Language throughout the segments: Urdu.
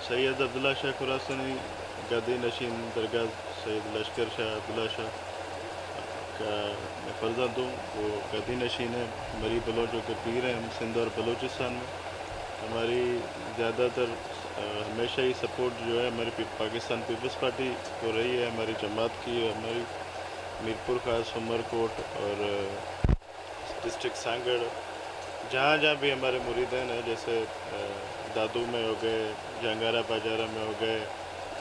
سید عبداللہ شاہ خراسانی گدی نشین درگاہ سید لشکر شاہ عبداللہ شاہ کا میں فرزند ہوں. وہ گدی نشین ہے، مری بلوچوں کے پیر ہیں ہم سندھ اور بلوچستان میں. ہماری زیادہ تر ہمیشہ ہی سپورٹ جو ہے ہماری پاکستان پیپلز پارٹی کو رہی ہے، ہماری جماعت کی، ہماری میرپور خاص، عمر کوٹ اور ڈسٹرکٹ سانگڑ، جہاں جہاں بھی ہمارے مریدین ہیں، جیسے دادو میں ہو گئے، جہانگارہ باجارہ میں ہو گئے،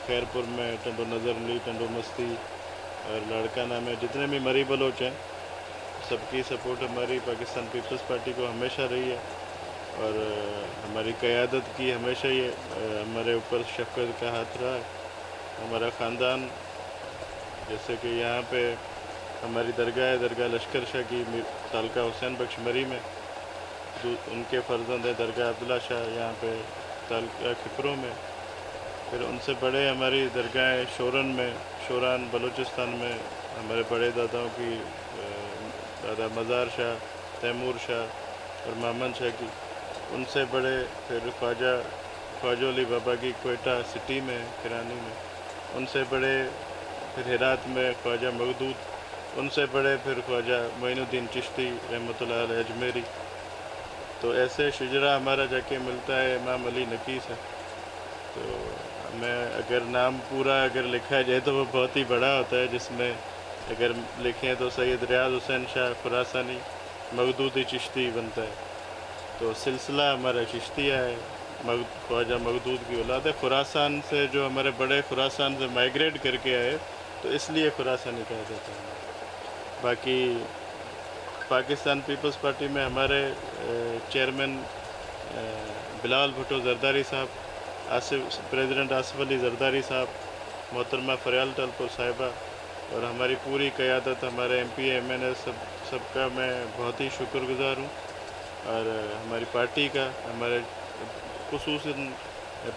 خیرپور میں ٹنڈو نظر علی، ٹنڈو مستی اور لاڑکانہ میں جتنے بھی مری بلوچ ہیں، سب کی سپورٹ ہماری پاکستان پیپلز پارٹی کو ہمیشہ رہی ہے. اور ہماری قیادت کی ہمیشہ یہ ہمارے اوپر شفقت کا ہاتھ رہا ہے. ہمارا خاندان جیسے کہ یہاں پہ ہماری درگاہ ہے، درگاہ لشکر شاہ کی تعلقہ حسین بخش مری میں، ان کے فرزند ہیں درگاہ عبداللہ شاہ یہاں پہ تعلقہ کھپروں میں. پھر ان سے بڑے ہماری درگاہیں شورن میں، شوران بلوچستان میں ہمارے بڑے داداؤں کی، دادا مزار شاہ، تیمور شاہ اور مامن شاہ کی. ان سے بڑے پھر خواجہ علی بابا کی کوئٹہ سٹی میں، کرانی میں. ان سے بڑے پھر ہرات میں خواجہ مغدود. ان سے بڑے پھر خواجہ معین الدین چشتی رحمۃ اللہ علیہ اجمیری. تو ایسے شجرا ہمارا جا کے ملتا ہے امام علی نقی سے. تو میں اگر نام پورا اگر لکھا جائے تو وہ بہت ہی بڑا ہوتا ہے، جس میں اگر لکھیں تو سید ریاض حسین شاہ خراسانی مغدودی چشتی بنتا ہے. تو سلسلہ ہمارا چشتیہ ہے، خواجہ مغدود کی اولاد ہے. خراسان سے جو ہمارے بڑے خراسان سے مائیگریٹ کر کے آئے تو اس لیے خراسانی کہا جاتا ہے. باقی پاکستان پیپلز پارٹی میں ہمارے چیئرمین بلال بھٹو زرداری صاحب، پریزیڈنٹ آصف علی زرداری صاحب، محترمہ فریال ٹلپور صاحبہ اور ہماری پوری قیادت، ہمارے ایم پی ایم این اے سب کا میں بہت ہی شکر گزار ہوں. اور ہماری پارٹی کا، ہمارے خصوصاً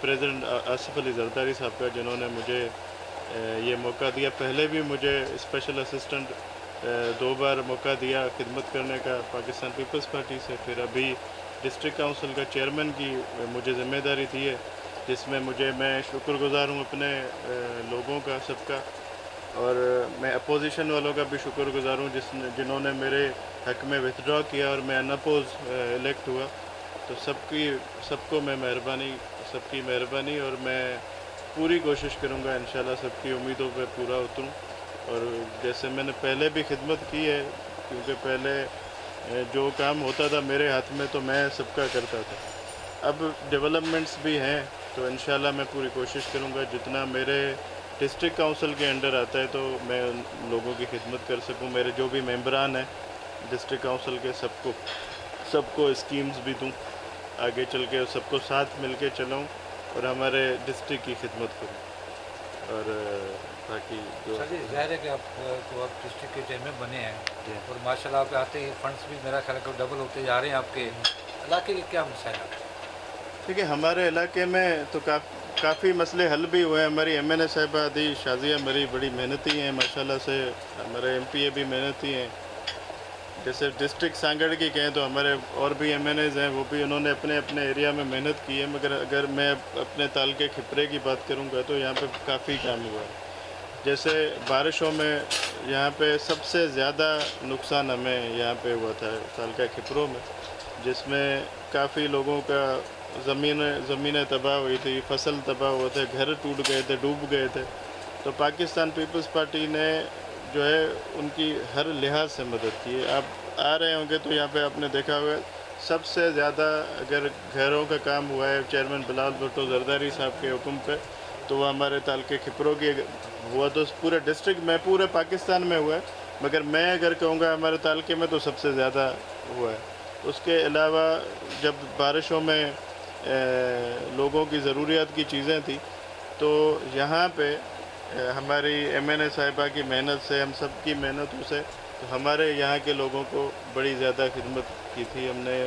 پریزیڈنٹ آصف علی زرداری صاحب کا، جنہوں نے مجھے یہ موقع دیا. پہلے بھی مجھے اسپیشل اسسٹنٹ 2 بار موقع دیا خدمت کرنے کا پاکستان پیپلز پارٹی سے. پھر ابھی ڈسٹرکٹ کونسل کا چیئرمین کی مجھے ذمہ داری دی ہے، جس میں میں شکر گزار ہوں اپنے لوگوں کا، سب کا. اور میں اپوزیشن والوں کا بھی شکر گزار ہوں جنہوں نے میرے حق میں وتھڈرا کیا اور میں ان اپوز الیکٹ ہوا. تو سب کو میں سب کی مہربانی، اور میں پوری کوشش کروں گا انشاءاللہ سب کی امیدوں پہ پورا اتروں. اور جیسے میں نے پہلے بھی خدمت کی ہے، کیونکہ پہلے جو کام ہوتا تھا میرے ہاتھ میں تو میں سب کا کرتا تھا. اب ڈیولپمنٹس بھی ہیں تو انشاءاللہ میں پوری کوشش کروں گا جتنا میرے ڈسٹرکٹ کونسل کے انڈر آتا ہے تو میں ان لوگوں کی خدمت کر سکوں. میرے جو بھی ممبران ہیں ڈسٹرکٹ کونسل کے، سب کو اسکیمز بھی دوں، آگے چل کے سب کو ساتھ مل کے چلاؤں اور ہمارے ڈسٹرکٹ کی خدمت کروں. اور باقی جو جی ظاہر ہے کہ آپ تو آپ ڈسٹرکٹ کے چیئرمین بنے ہیں اور ماشاء اللہ آپ آتے ہی فنڈس بھی میرا خیال ہے کہ ڈبل ہوتے جا رہے ہیں. آپ کے علاقے کے کیا مسائل ہیں؟ ٹھیک ہے، ہمارے علاقے میں تو کافی مسئلے حل بھی ہوئے ہیں. ہماری ایم این اے صاحبہ دی شازیہ مری بڑی محنتی ہیں ماشاءاللہ سے. ہمارے ایم پی اے بھی محنتی ہیں. جیسے ڈسٹرکٹ سانگڑ کی کہیں تو ہمارے اور بھی ایم این ایز ہیں، وہ بھی انہوں نے اپنے ایریا میں محنت کی ہے. مگر اگر میں اپنے تعلقے کھپرے کی بات کروں گا تو یہاں پہ کافی کام ہوا ہے. جیسے بارشوں میں یہاں پہ سب سے زیادہ نقصان ہمیں یہاں پہ ہوا تھا تعلقہ کھپروں میں، جس میں کافی لوگوں کا زمینیں تباہ ہوئی تھی، فصل تباہ ہوئے تھے، گھر ٹوٹ گئے تھے، ڈوب گئے تھے. تو پاکستان پیپلز پارٹی نے جو ہے ان کی ہر لحاظ سے مدد کی. آپ آ رہے ہوں گے تو یہاں پہ آپ نے دیکھا ہوگا سب سے زیادہ اگر گھروں کا کام ہوا ہے چیئرمین بلال بھٹو زرداری صاحب کے حکم پہ، تو وہ ہمارے تعلقے کھپروں کی ہوا. تو پورے ڈسٹرکٹ میں، پورے پاکستان میں ہوا ہے، مگر میں اگر کہوں گا ہمارے تعلقے میں تو سب سے زیادہ ہوا ہے. اس کے علاوہ جب بارشوں میں لوگوں کی ضروریات کی چیزیں تھیں تو یہاں پہ ہماری ایم این اے صاحبہ کی محنت سے، ہم سب کی محنتوں سے، تو ہمارے یہاں کے لوگوں کو بڑی زیادہ خدمت کی تھی ہم نے.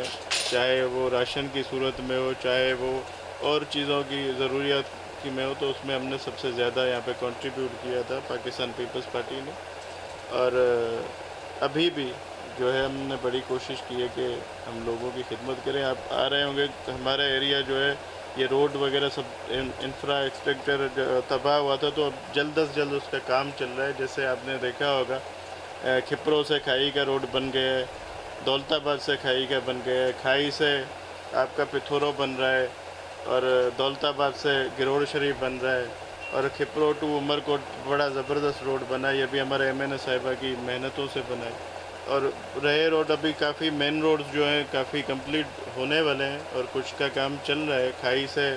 چاہے وہ راشن کی صورت میں ہو، چاہے وہ اور چیزوں کی ضروریات کی میں ہو، تو اس میں ہم نے سب سے زیادہ یہاں پہ کنٹریبیوٹ کیا تھا پاکستان پیپلز پارٹی نے. اور ابھی بھی جو ہے ہم نے بڑی کوشش کی ہے کہ ہم لوگوں کی خدمت کریں. آپ آ رہے ہوں گے ہمارا ایریا جو ہے یہ روڈ وغیرہ سب انفراسٹرکچر تباہ ہوا تھا، تو اب جلد از جلد اس کا کام چل رہا ہے. جیسے آپ نے دیکھا ہوگا کھپرو سے کھائی کا روڈ بن گیا ہے، دولت آباد سے کھائی کا بن گیا ہے، کھائی سے آپ کا پتھورو بن رہا ہے، اور دولت آباد سے گروڑ شریف بن رہا ہے، اور کھپرو ٹو عمر کوٹ بڑا زبردست روڈ بنا ہے. یہ بھی ہمارے ایم این اے صاحبہ کی محنتوں سے بنا ہے. اور رہے روڈ ابھی کافی مین روڈز جو ہیں کافی کمپلیٹ ہونے والے ہیں، اور کچھ کا کام چل رہا ہے. کھائی سے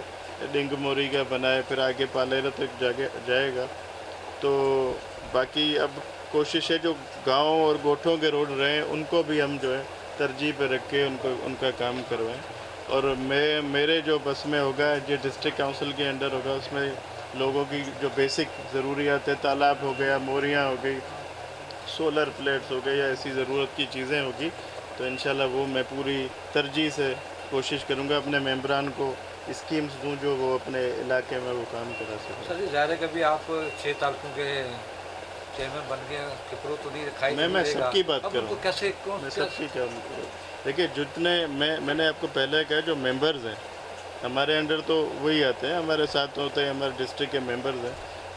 ڈنگ موری کا بنا ہے، پھر آگے پالیرا تک جائے گا. تو باقی اب کوشش ہے جو گاؤں اور گوٹھوں کے روڈ رہے ہیں ان کو بھی ہم جو ہے ترجیح پہ رکھ کے ان کا کام کروائیں. اور میرے جو بس میں ہوگا، جو ڈسٹرکٹ کاؤنسل کے انڈر ہوگا، اس میں لوگوں کی جو بیسک ضروریات ہے، تالاب ہو گیا، موریاں ہو گئی، سولر پلیٹس ہو گئے، یا ایسی ضرورت کی چیزیں ہوگی، تو انشاءاللہ وہ میں پوری ترجیح سے کوشش کروں گا اپنے ممبران کو اسکیمز دوں جو وہ اپنے علاقے میں وہ کام کرا سکیں. سر جی ظاہر ہے کبھی آپ 6 تعلقوں کے چیئرمین بن گئے، کھپرو تو نہیں کھائی میں سب کی بات کر رہا ہوں. کیسے میں سب کی کیا دیکھیے، جتنے میں نے آپ کو پہلے کہا جو ممبرز ہیں ہمارے انڈر تو وہی آتے ہیں، ہمارے ساتھ ہوتے ہیں، ہمارے ڈسٹرکٹ کے ممبرز ہیں.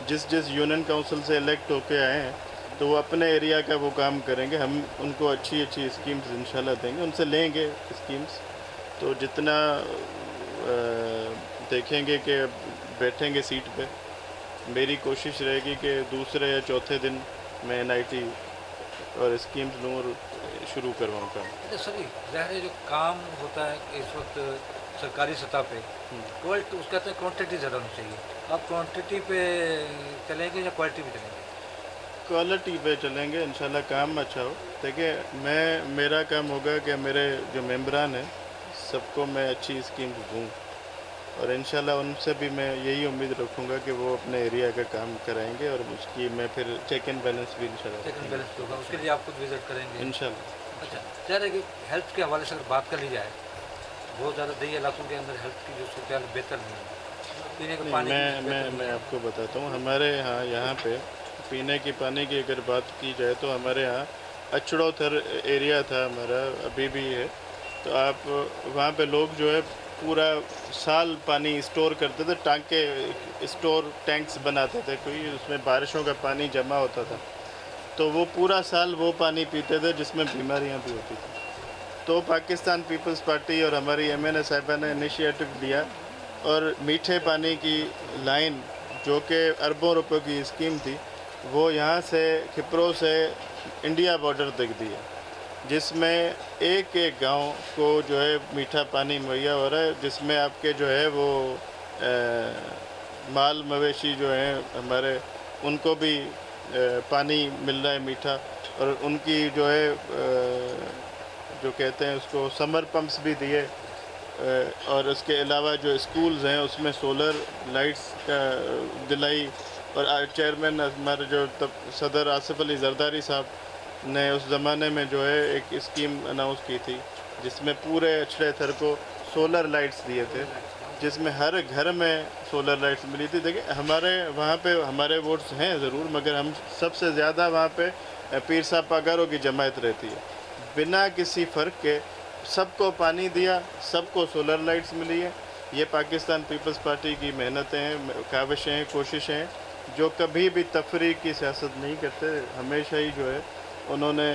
جس یونین کاؤنسل سے الیکٹ ہو کے آئے ہیں تو وہ اپنے ایریا کا وہ کام کریں گے. ہم ان کو اچھی اسکیمز انشاءاللہ دیں گے، ان سے لیں گے اسکیمز. تو جتنا دیکھیں گے کہ بیٹھیں گے سیٹ پہ، میری کوشش رہے گی کہ دوسرے یا چوتھے دن میں NIT اور اسکیمز لوں اور شروع کرواؤں کام. سر ظاہر ہے جو کام ہوتا ہے اس وقت سرکاری سطح پہ کوالٹی، اس کہتے ہیں کوانٹٹی زیادہ ہونی چاہیے. آپ کوانٹٹی پہ چلیں گے یا کوالٹی پہ چلیں گے؟ کوالٹی پہ چلیں گے انشاءاللہ، کام اچھا ہو. دیکھیں میرا کام ہوگا کہ میرے جو ممبران ہیں سب کو میں اچھی اسکیمز دوں، اور انشاءاللہ ان سے بھی میں یہی امید رکھوں گا کہ وہ اپنے ایریا کا کام کرائیں گے، اور اس کی میں پھر چیک اینڈ بیلنس بھی انشاءاللہ چیک اینڈ بیلنس ہوگا، اس کے لیے آپ خود وزٹ کریں گے انشاءاللہ. اچھا ظاہر ہے کہ ہیلتھ کے حوالے سے اگر بات کر لی جائے، بہت زیادہ دیہی علاقوں کے اندر ہیلتھ کی جو صورتحال بہتر نہیں ہے. پینے کے پانی میں آپ کو بتاتا ہوں، ہمارے یہاں پہ پینے کی پانی کی اگر بات کی جائے تو ہمارے یہاں اچڑو تھر ایریا تھا ہمارا، ابھی بھی ہے. تو آپ وہاں پہ لوگ جو ہے پورا سال پانی اسٹور کرتے تھے، ٹانکے اسٹور ٹینکس بناتے تھے، کوئی اس میں بارشوں کا پانی جمع ہوتا تھا، تو وہ پورا سال وہ پانی پیتے تھے جس میں بیماریاں بھی ہوتی تھیں. تو پاکستان پیپلز پارٹی اور ہماری MNA صاحبہ نے انیشیٹو لیا، اور میٹھے پانی کی لائن جو کہ اربوں روپے کی اسکیم تھی، وہ یہاں سے کھپرو سے انڈیا بارڈر تک دی ہے، جس میں ایک گاؤں کو جو ہے میٹھا پانی مہیا ہو رہا ہے، جس میں آپ کے جو ہے وہ مال مویشی جو ہیں ہمارے ان کو بھی پانی مل رہا ہے میٹھا. اور ان کی جو ہے جو کہتے ہیں اس کو سمر پمپس بھی دیے، اور اس کے علاوہ جو اسکولز ہیں اس میں سولر لائٹس کا دلائی. اور چیئرمین ہمارے جو صدر آصف علی زرداری صاحب نے اس زمانے میں جو ہے ایک اسکیم اناؤنس کی تھی جس میں پورے اچھڑے تھر کو سولر لائٹس دیے تھے، جس میں ہر گھر میں سولر لائٹس ملی تھی. دیکھیں ہمارے وہاں پہ ہمارے ووٹس ہیں ضرور، مگر ہم سب سے زیادہ وہاں پہ پیر صاحب پاگاروں کی جماعت رہتی ہے. بنا کسی فرق کے سب کو پانی دیا، سب کو سولر لائٹس ملی ہے. یہ پاکستان پیپلز پارٹی کی محنتیں ہیں، کاوشیں ہیں، کوششیں ہیں، جو کبھی بھی تفریق کی سیاست نہیں کرتے. ہمیشہ ہی جو ہے انہوں نے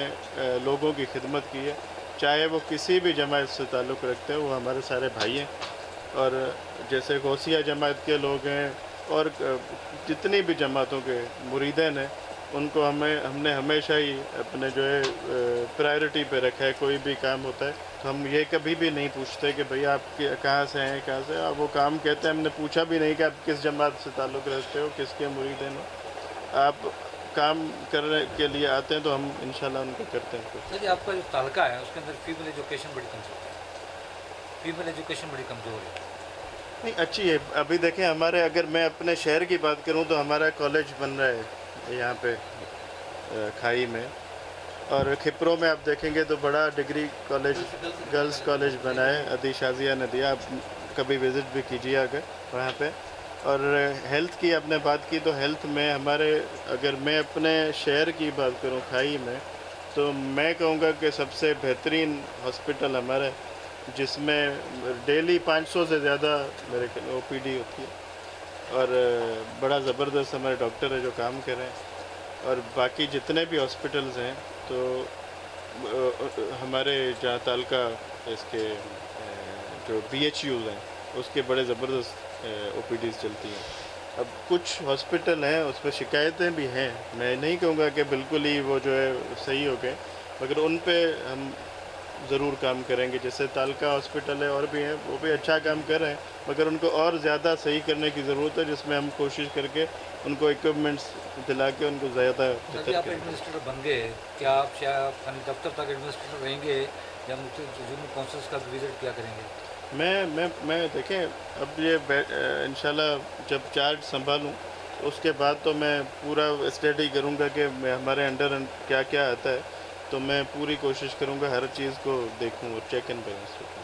لوگوں کی خدمت کی ہے، چاہے وہ کسی بھی جماعت سے تعلق رکھتے ہیں. وہ ہمارے سارے بھائی ہیں، اور جیسے غوثیہ جماعت کے لوگ ہیں اور جتنی بھی جماعتوں کے مریدین ہیں، ان کو ہم نے ہمیشہ ہی اپنے جو ہے پرائرٹی پہ رکھا ہے. کوئی بھی کام ہوتا ہے تو ہم یہ کبھی بھی نہیں پوچھتے کہ بھئی آپ کہاں سے ہیں، کہاں سے. آپ وہ کام کہتے ہیں، ہم نے پوچھا بھی نہیں کہ آپ کس جماعت سے تعلق رکھتے ہو، کس کے مریدین ہو. آپ کام کرنے کے لیے آتے ہیں تو ہم انشاءاللہ ان کو کرتے ہیں. جی آپ کا جو تعلقہ ہے اس کے اندر فیمل ایجوکیشن بڑی کمزور ہے، فیمل ایجوکیشن بڑی کمزور ہے. نہیں اچھی ہے. ابھی دیکھیں ہمارے، اگر میں اپنے شہر کی بات کروں تو ہمارا کالج بن رہا ہے یہاں پہ کھائی میں، اور کھپرو میں آپ دیکھیں گے تو بڑا ڈگری کالج، گرلز کالج بنا ہے، عدی شازیہ نے دیا. آپ کبھی وزٹ بھی کیجیے اگر وہاں پہ. اور ہیلتھ کی آپ نے بات کی تو ہیلتھ میں ہمارے، اگر میں اپنے شہر کی بات کروں کھائی میں، تو میں کہوں گا کہ سب سے بہترین ہاسپٹل ہمارا جس میں ڈیلی 500 سے زیادہ میرے OPD ہوتی ہے، اور بڑا زبردست ہمارے ڈاکٹر ہے جو کام کر رہے ہیں، اور باقی جتنے بھی ہاسپٹلز ہیں تو ہمارے جہاں تعلقہ اس کے جو BHUs ہیں اس کے بڑے زبردست OPDs چلتی ہیں۔ اب کچھ ہاسپٹل ہیں اس پہ شکایتیں بھی ہیں، میں نہیں کہوں گا کہ بالکل ہی وہ جو ہے صحیح ہو گئے، مگر ان پہ ہم ضرور کام کریں گے۔ جیسے تعلقہ ہاسپٹل ہے اور بھی ہیں، وہ بھی اچھا کام کر رہے ہیں، مگر ان کو اور زیادہ صحیح کرنے کی ضرورت ہے، جس میں ہم کوشش کر کے ان کو اکوپمنٹس دلا کے ان کو زیادہ جب آپ ایڈمنسٹریٹر بن گئے، کیا آپ شاید دفتر تک ایڈمنسٹریٹر رہیں گے یا جنوبی کونسلس کا وزٹ کیا کریں گے؟ میں دیکھیں اب یہ انشاءاللہ جب چارج سنبھالوں اس کے بعد تو میں پورا اسٹڈی کروں گا کہ میں ہمارے انڈر کیا کیا آتا ہے، تو میں پوری کوشش کروں گا ہر چیز کو دیکھوں اور چیک اینڈ بیلنس کروں۔